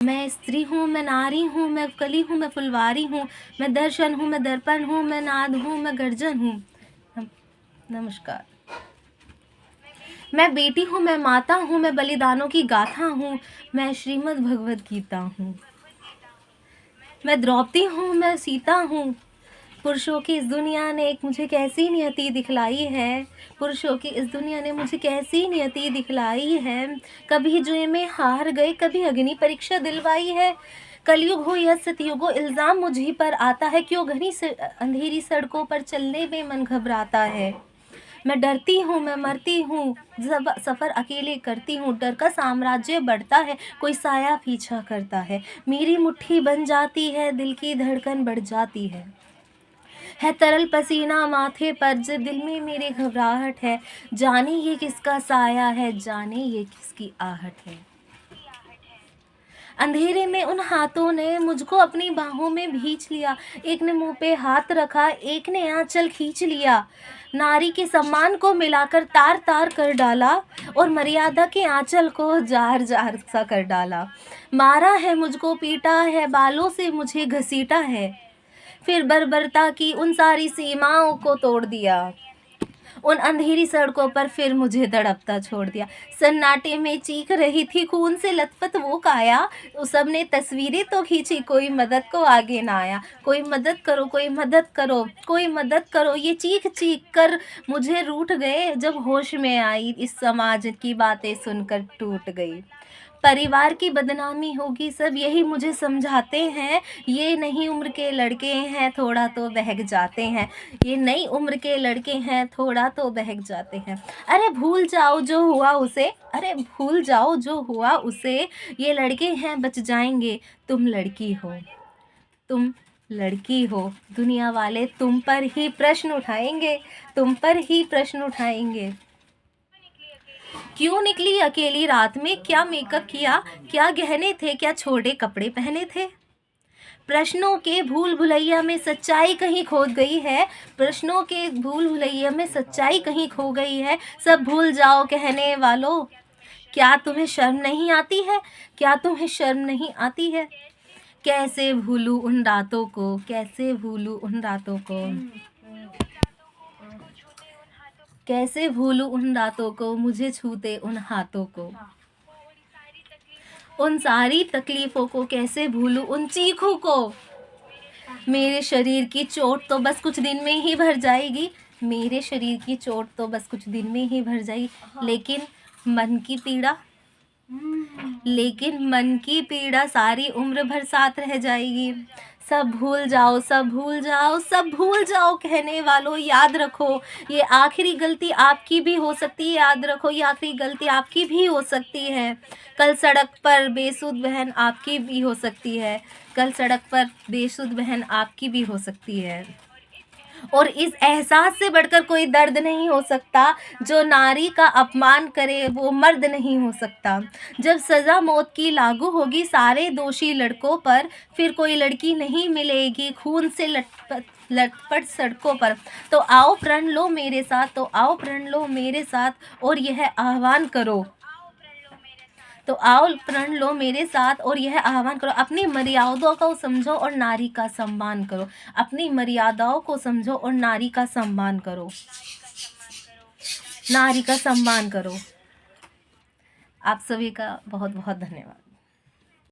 मैं स्त्री हूँ, मैं नारी हूँ, मैं कली हूँ, मैं फुलवारी हूँ, मैं दर्शन हूँ, मैं दर्पण हूँ, मैं नाद हूँ, मैं गर्जन हूँ। नमस्कार। मैं बेटी हूँ, मैं माता हूँ, मैं बलिदानों की गाथा हूँ, मैं श्रीमद् भगवद गीता हूँ। मैं द्रौपदी हूँ, मैं सीता हूँ। पुरुषों की इस दुनिया ने एक मुझे कैसी नियति दिखलाई है, पुरुषों की इस दुनिया ने मुझे कैसी नियति दिखलाई है। कभी जुए में हार गए, कभी अग्नि परीक्षा दिलवाई है। कलयुग हो या सतयुग हो, इल्ज़ाम मुझ ही पर आता है। क्यों घनी अंधेरी सड़कों पर चलने में मन घबराता है। मैं डरती हूँ, मैं मरती हूँ, जब सफ़र अकेले करती हूँ। डर का साम्राज्य बढ़ता है, कोई साया पीछा करता है। मेरी मुट्ठी बन जाती है, दिल की धड़कन बढ़ जाती है तरल पसीना माथे पर, जो दिल में मेरे घबराहट है। जाने ये किसका साया है, जाने ये किसकी आहट है। अंधेरे में उन हाथों ने मुझको अपनी बाहों में भींच लिया। एक ने मुंह पे हाथ रखा, एक ने आंचल खींच लिया। नारी के सम्मान को मिलाकर तार तार कर डाला, और मर्यादा के आंचल को जार जार सा कर डाला। मारा है मुझको, पीटा है, बालों से मुझे घसीटा है, फिर बर्बरता की उन सारी सीमाओं को तोड़ दिया। उन अंधेरी सड़कों पर फिर मुझे तड़पता छोड़ दिया। सन्नाटे में चीख रही थी खून से लथपथ वो काया, उस सब ने तस्वीरें तो खींची, कोई मदद को आगे ना आया। कोई मदद करो, कोई मदद करो, कोई मदद करो, ये चीख चीख कर मुझे रूठ गए। जब होश में आई, इस समाज की बातें सुनकर टूट गई। परिवार की बदनामी होगी, सब यही मुझे समझाते हैं। ये नई उम्र के लड़के हैं, थोड़ा तो बहक जाते हैं। ये नई उम्र के लड़के हैं, थोड़ा तो बहक जाते हैं। अरे भूल जाओ जो हुआ उसे, अरे भूल जाओ जो हुआ उसे। ये लड़के हैं, बच जाएंगे, तुम लड़की हो, तुम लड़की हो। दुनिया वाले तुम पर ही प्रश्न उठाएंगे, तुम पर ही प्रश्न उठाएंगे। क्यों निकली अकेली रात में, क्या मेकअप किया, क्या गहने थे, क्या छोटे कपड़े पहने थे। प्रश्नों के भूल भुलैया में सच्चाई कहीं खो गई है, प्रश्नों के भूल भुलैया में सच्चाई कहीं खो गई है। सब भूल जाओ कहने वालों, क्या तुम्हें शर्म नहीं आती है, क्या तुम्हें शर्म नहीं आती है। कैसे भूलूं उन रातों को, कैसे भूलूं उन रातों को, कैसे भूलूं उन रातों को, मुझे छूते उन हाथों को। उन सारी तकलीफ़ों को कैसे भूलूं, उन चीखों को। मेरे शरीर की चोट तो बस कुछ दिन में ही भर जाएगी, मेरे शरीर की चोट तो बस कुछ दिन में ही भर जाएगी। लेकिन मन की पीड़ा, लेकिन मन की पीड़ा सारी उम्र भर साथ रह जाएगी। सब भूल जाओ, सब भूल जाओ, सब भूल जाओ कहने वालों, याद रखो ये आखिरी गलती आपकी भी हो सकती है। याद रखो ये आखिरी गलती आपकी भी हो सकती है। कल सड़क पर बेसुध बहन आपकी भी हो सकती है, कल सड़क पर बेसुध बहन आपकी भी हो सकती है। और इस एहसास से बढ़कर कोई दर्द नहीं हो सकता, जो नारी का अपमान करे वो मर्द नहीं हो सकता। जब सज़ा मौत की लागू होगी सारे दोषी लड़कों पर, फिर कोई लड़की नहीं मिलेगी खून से लटपट सड़कों पर। तो आओ प्रण लो मेरे साथ, तो आओ प्रण लो मेरे साथ, और यह आह्वान करो, तो आओ प्रण लो मेरे साथ और यह आह्वान करो। अपनी मर्यादाओं को समझो और नारी का सम्मान करो, अपनी मर्यादाओं को समझो और नारी का सम्मान करो, नारी का सम्मान करो। आप सभी का बहुत बहुत धन्यवाद।